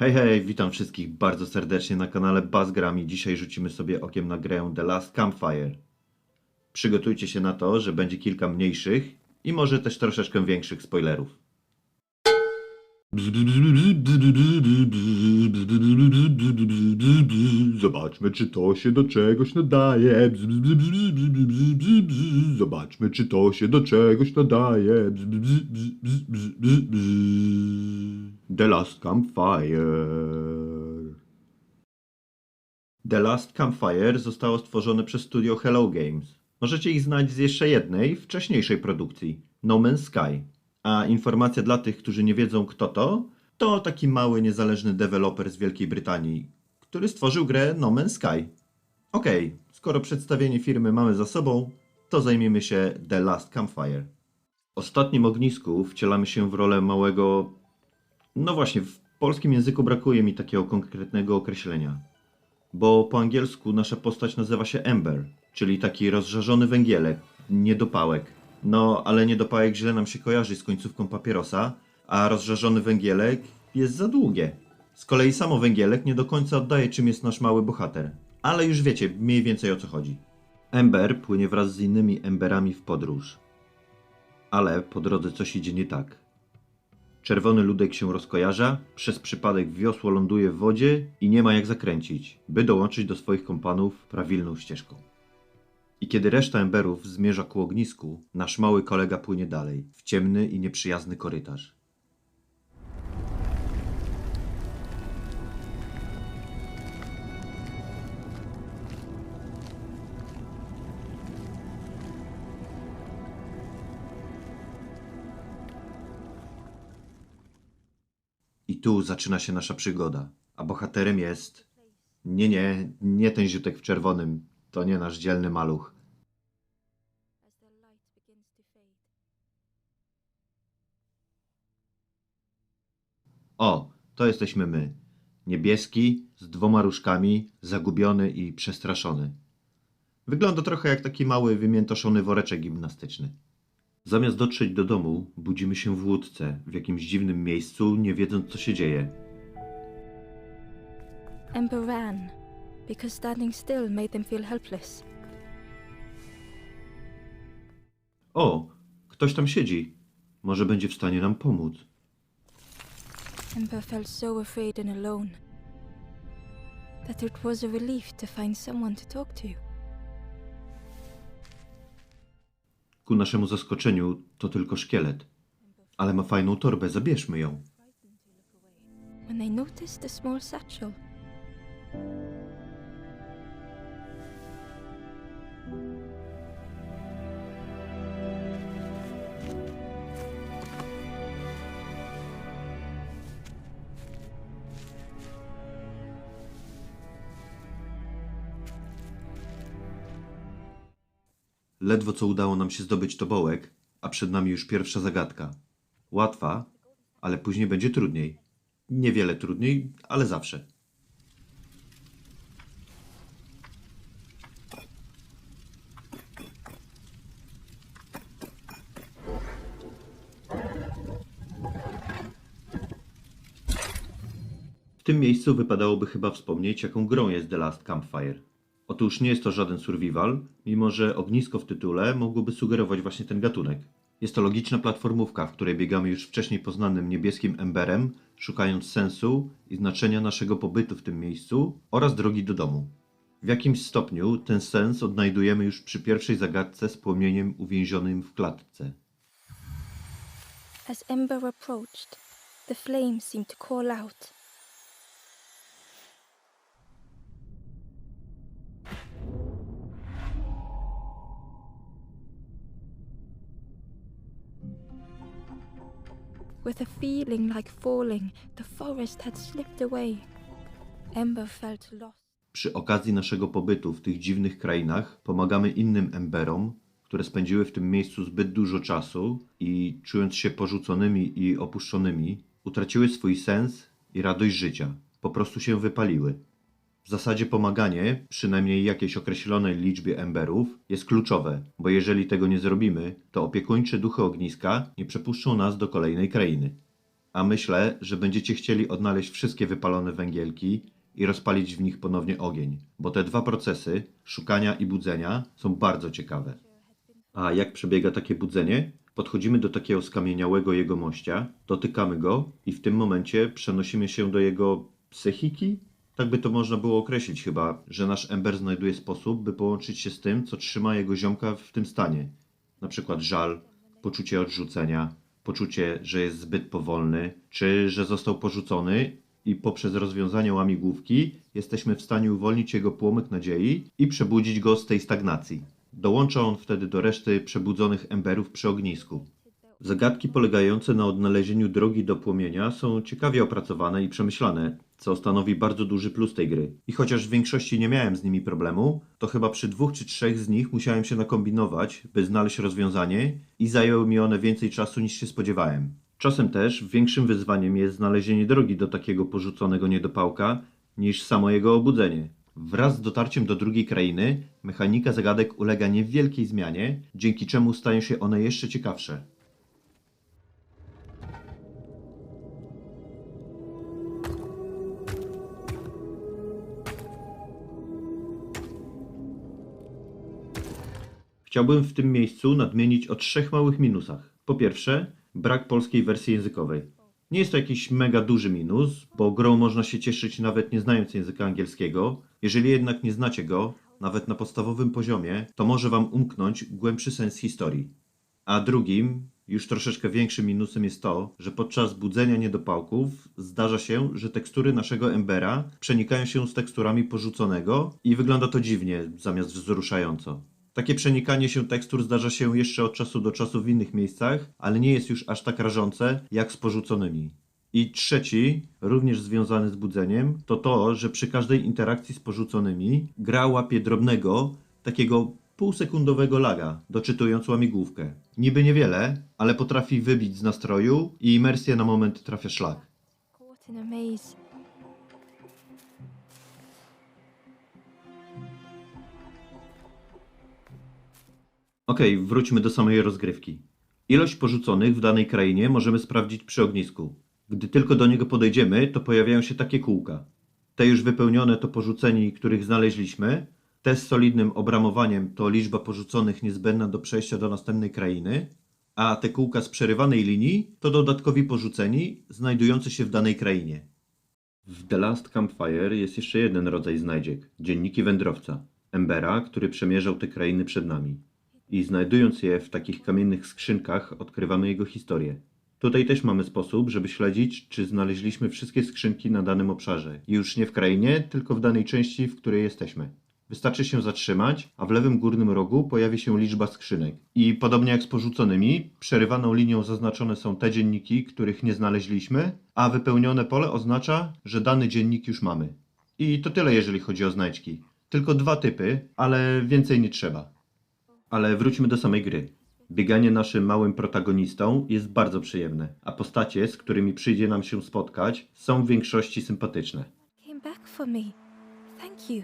Hej, hej, witam wszystkich bardzo serdecznie na kanale Buzzgram i dzisiaj rzucimy sobie okiem na grę The Last Campfire. Przygotujcie się na to, że będzie kilka mniejszych i może też troszeczkę większych spoilerów. Zobaczmy, czy to się do czegoś nadaje. Zobaczmy, czy to się do czegoś nadaje. The Last Campfire. The Last Campfire zostało stworzone przez studio Hello Games. Możecie ich znać z jeszcze jednej, wcześniejszej produkcji, No Man's Sky. A informacja dla tych, którzy nie wiedzą kto to taki mały, niezależny deweloper z Wielkiej Brytanii, który stworzył grę No Man's Sky. Okej, skoro przedstawienie firmy mamy za sobą, to zajmiemy się The Last Campfire. W ostatnim ognisku wcielamy się w rolę małego... No właśnie, w polskim języku brakuje mi takiego konkretnego określenia. Bo po angielsku nasza postać nazywa się Ember, czyli taki rozżarzony węgielek, niedopałek. No, ale niedopałek źle nam się kojarzy z końcówką papierosa, a rozżarzony węgielek jest za długie. Z kolei samo węgielek nie do końca oddaje, czym jest nasz mały bohater. Ale już wiecie mniej więcej o co chodzi. Ember płynie wraz z innymi Emberami w podróż. Ale po drodze coś idzie nie tak. Czerwony ludek się rozkojarza, przez przypadek wiosło ląduje w wodzie i nie ma jak zakręcić, by dołączyć do swoich kompanów prawilną ścieżką. I kiedy reszta emberów zmierza ku ognisku, nasz mały kolega płynie dalej, w ciemny i nieprzyjazny korytarz. I tu zaczyna się nasza przygoda, a bohaterem jest... Nie ten ziutek w czerwonym, to nie nasz dzielny maluch. as the light begins to fade. O, to jesteśmy my. Niebieski, z 2 różkami, zagubiony i przestraszony. Wygląda trochę jak taki mały, wymiętoszony woreczek gimnastyczny. Zamiast dotrzeć do domu, budzimy się w łódce, w jakimś dziwnym miejscu, nie wiedząc co się dzieje. Ember ran, because standing still made them feel helpless. O, ktoś tam siedzi. Może będzie w stanie nam pomóc. Ember felt so afraid and alone that it was a relief to find someone to talk to. Ku naszemu zaskoczeniu to tylko szkielet. Ale ma fajną torbę, zabierzmy ją. When they noticed the small satchel, Ledwo co udało nam się zdobyć tobołek, a przed nami już pierwsza zagadka. Łatwa, ale później będzie trudniej. Niewiele trudniej, ale zawsze. W tym miejscu wypadałoby chyba wspomnieć, jaką grą jest The Last Campfire. Otóż nie jest to żaden survival, mimo że ognisko w tytule mogłoby sugerować właśnie ten gatunek. Jest to logiczna platformówka, w której biegamy już wcześniej poznanym niebieskim emberem, szukając sensu i znaczenia naszego pobytu w tym miejscu oraz drogi do domu. W jakimś stopniu ten sens odnajdujemy już przy pierwszej zagadce z płomieniem uwięzionym w klatce. as Ember approached, the flames seemed to call out. With a feeling like falling, the forest had slipped away. Ember felt lost. Przy okazji naszego pobytu w tych dziwnych krainach pomagamy innym emberom, które spędziły w tym miejscu zbyt dużo czasu i czując się porzuconymi i opuszczonymi, utraciły swój sens i radość życia. Po prostu się wypaliły. W zasadzie pomaganie, przynajmniej jakiejś określonej liczbie emberów, jest kluczowe, bo jeżeli tego nie zrobimy, to opiekuńcze duchy ogniska nie przepuszczą nas do kolejnej krainy. A myślę, że będziecie chcieli odnaleźć wszystkie wypalone węgielki i rozpalić w nich ponownie ogień, bo te dwa procesy, szukania i budzenia, są bardzo ciekawe. A jak przebiega takie budzenie? Podchodzimy do takiego skamieniałego jegomościa, dotykamy go i w tym momencie przenosimy się do jego psychiki? Tak by to można było określić chyba, że nasz Ember znajduje sposób, by połączyć się z tym, co trzyma jego ziomka w tym stanie. Na przykład żal, poczucie odrzucenia, poczucie, że jest zbyt powolny, czy że został porzucony i poprzez rozwiązanie łamigłówki jesteśmy w stanie uwolnić jego płomyk nadziei i przebudzić go z tej stagnacji. Dołącza on wtedy do reszty przebudzonych emberów przy ognisku. Zagadki polegające na odnalezieniu drogi do płomienia są ciekawie opracowane i przemyślane, co stanowi bardzo duży plus tej gry. I chociaż w większości nie miałem z nimi problemu, to chyba przy 2 czy 3 z nich musiałem się nakombinować, by znaleźć rozwiązanie i zajęły mi one więcej czasu niż się spodziewałem. Czasem też większym wyzwaniem jest znalezienie drogi do takiego porzuconego niedopałka niż samo jego obudzenie. Wraz z dotarciem do drugiej krainy, mechanika zagadek ulega niewielkiej zmianie, dzięki czemu stają się one jeszcze ciekawsze. Chciałbym w tym miejscu nadmienić o 3 małych minusach. Po pierwsze, brak polskiej wersji językowej. Nie jest to jakiś mega duży minus, bo grą można się cieszyć nawet nie znając języka angielskiego. Jeżeli jednak nie znacie go, nawet na podstawowym poziomie, to może wam umknąć głębszy sens historii. A drugim, już troszeczkę większym minusem jest to, że podczas budzenia niedopałków zdarza się, że tekstury naszego Embera przenikają się z teksturami porzuconego i wygląda to dziwnie, zamiast wzruszająco. Takie przenikanie się tekstur zdarza się jeszcze od czasu do czasu w innych miejscach, ale nie jest już aż tak rażące jak z porzuconymi. I trzeci, również związany z budzeniem, to to, że przy każdej interakcji z porzuconymi gra łapie drobnego, takiego półsekundowego laga, doczytując łamigłówkę. Niby niewiele, ale potrafi wybić z nastroju i imersja na moment trafia szlak. Caught in a maze. Okej, wróćmy do samej rozgrywki. Ilość porzuconych w danej krainie możemy sprawdzić przy ognisku. Gdy tylko do niego podejdziemy, to pojawiają się takie kółka. Te już wypełnione to porzuceni, których znaleźliśmy. Te z solidnym obramowaniem to liczba porzuconych niezbędna do przejścia do następnej krainy. A te kółka z przerywanej linii to dodatkowi porzuceni, znajdujący się w danej krainie. W The Last Campfire jest jeszcze jeden rodzaj znajdziek. Dzienniki wędrowca. Embera, który przemierzał te krainy przed nami. I znajdując je w takich kamiennych skrzynkach, odkrywamy jego historię. Tutaj też mamy sposób, żeby śledzić, czy znaleźliśmy wszystkie skrzynki na danym obszarze. I już nie w krainie, tylko w danej części, w której jesteśmy. Wystarczy się zatrzymać, a w lewym górnym rogu pojawi się liczba skrzynek. I podobnie jak z porzuconymi, przerywaną linią zaznaczone są te dzienniki, których nie znaleźliśmy, a wypełnione pole oznacza, że dany dziennik już mamy. I to tyle, jeżeli chodzi o znajdźki. Tylko 2 typy, ale więcej nie trzeba. Ale wróćmy do samej gry. Bieganie naszym małym protagonistą jest bardzo przyjemne, a postacie, z którymi przyjdzie nam się spotkać, są w większości sympatyczne. Came back for me. Thank you.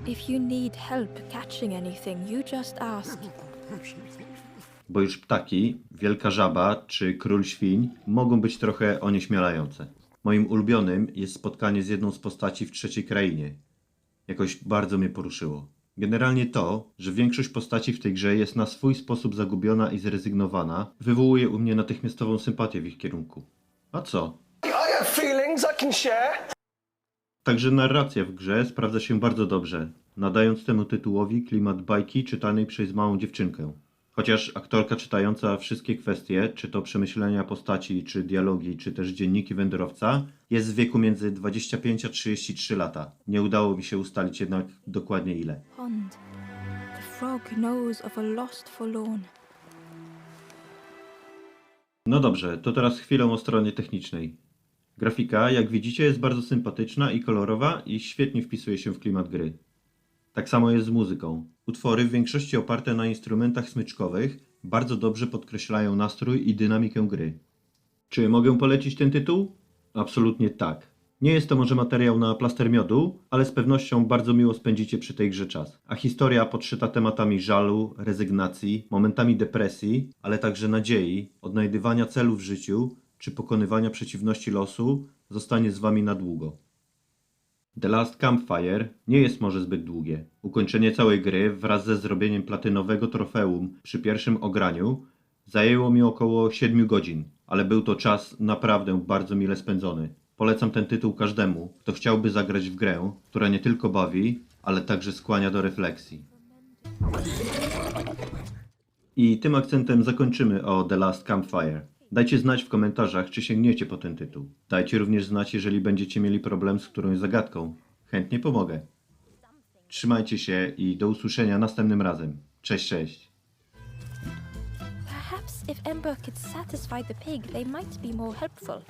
If you need help catching anything, you just ask. Bo już ptaki, wielka żaba czy król świń mogą być trochę onieśmielające. Moim ulubionym jest spotkanie z jedną z postaci w trzeciej krainie. Jakoś bardzo mnie poruszyło. Generalnie to, że większość postaci w tej grze jest na swój sposób zagubiona i zrezygnowana, wywołuje u mnie natychmiastową sympatię w ich kierunku. A co? I have feelings I can share. Także narracja w grze sprawdza się bardzo dobrze, nadając temu tytułowi klimat bajki czytanej przez małą dziewczynkę. Chociaż aktorka czytająca wszystkie kwestie, czy to przemyślenia postaci, czy dialogi, czy też dzienniki wędrowca, jest w wieku między 25 a 33 lata. Nie udało mi się ustalić jednak dokładnie ile. Pond. The frog knows of a lost forlorn. No dobrze, to teraz chwilę o stronie technicznej. Grafika, jak widzicie, jest bardzo sympatyczna i kolorowa i świetnie wpisuje się w klimat gry. Tak samo jest z muzyką. Utwory, w większości oparte na instrumentach smyczkowych, bardzo dobrze podkreślają nastrój i dynamikę gry. Czy mogę polecić ten tytuł? Absolutnie tak. Nie jest to może materiał na plaster miodu, ale z pewnością bardzo miło spędzicie przy tej grze czas. A historia podszyta tematami żalu, rezygnacji, momentami depresji, ale także nadziei, odnajdywania celu w życiu czy pokonywania przeciwności losu zostanie z wami na długo. The Last Campfire nie jest może zbyt długie. Ukończenie całej gry wraz ze zrobieniem platynowego trofeum przy pierwszym ograniu zajęło mi około 7 godzin, ale był to czas naprawdę bardzo mile spędzony. Polecam ten tytuł każdemu, kto chciałby zagrać w grę, która nie tylko bawi, ale także skłania do refleksji. I tym akcentem zakończymy o The Last Campfire. Dajcie znać w komentarzach, czy sięgniecie po ten tytuł. Dajcie również znać, jeżeli będziecie mieli problem z którąś zagadką. Chętnie pomogę. Trzymajcie się i do usłyszenia następnym razem. Cześć, cześć. Perhaps if Ember could satisfy the pig, they might be more helpful.